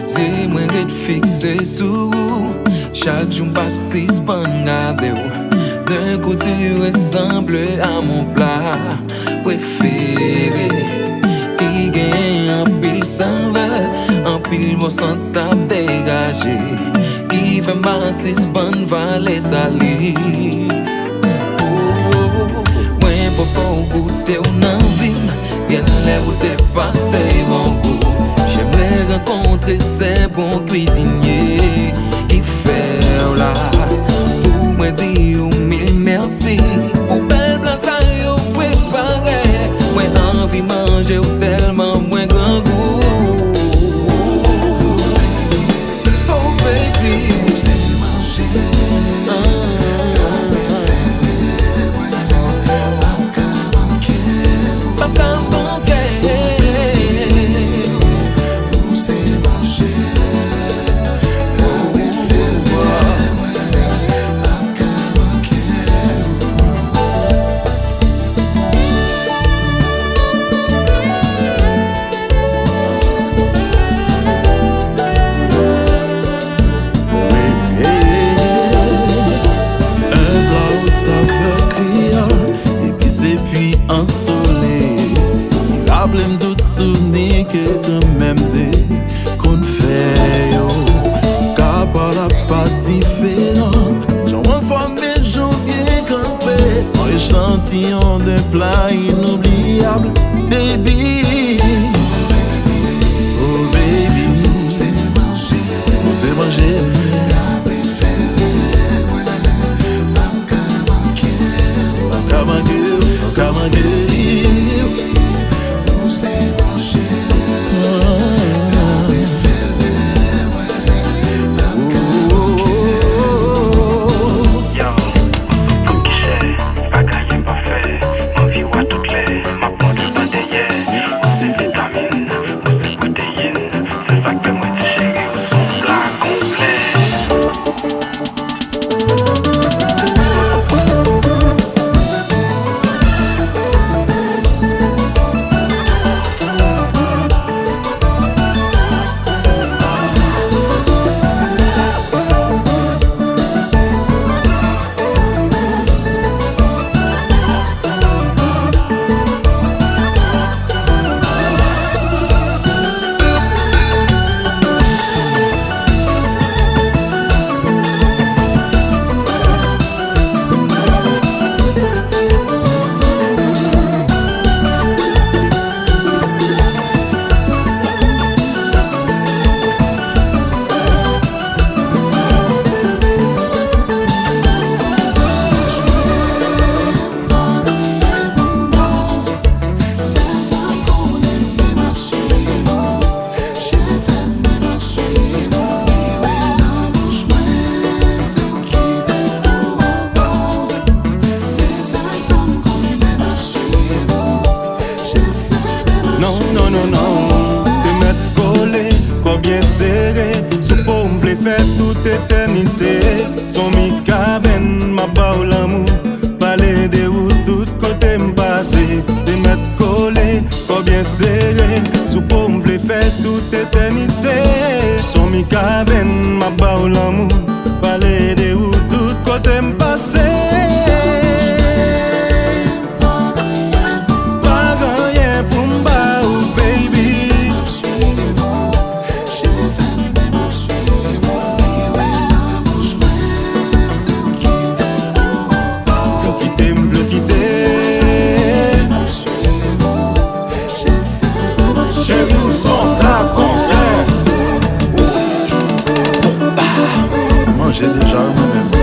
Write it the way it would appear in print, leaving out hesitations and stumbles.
C'est moi qui te fixe sous. Chaque jour pas suspend gade ou. D'un coup tu ressembles à mon plat préféré. Qui gagne en pile saveur, en pile bon sang t'a dégagé. Qui fait ma suspend valer salive. Moi pour goûter une envie, bien lève t'es passé mon goût. J'aimerais rencontrer ces bons cuisiniers qui font là pour me dire mille merci. Pour belle place à yo préparer. Moi envie manger tellement moins grand goût. Oh baby, c'est manger. Problem tout souvenir que quand même t'es qu'on fait yo. Car par la pas différent. J'en vois mes jours bien campés. Son échantillon de plat inoubliable. Baby, oh baby, c'est manger, c'est manger. Non, te mettre collé, corps bien serré. Sous paume, v'lait faire toute éternité. Son mi-cabane, ma bao l'amour. Parler des routes, tout côté m'passer. Te mettre collé, corps bien serré. Sous paume, v'lait faire toute éternité. Son mi-cabane, ma bao l'amour. Parler des routes, tout côté m'passer. J'ai déjà moi-même.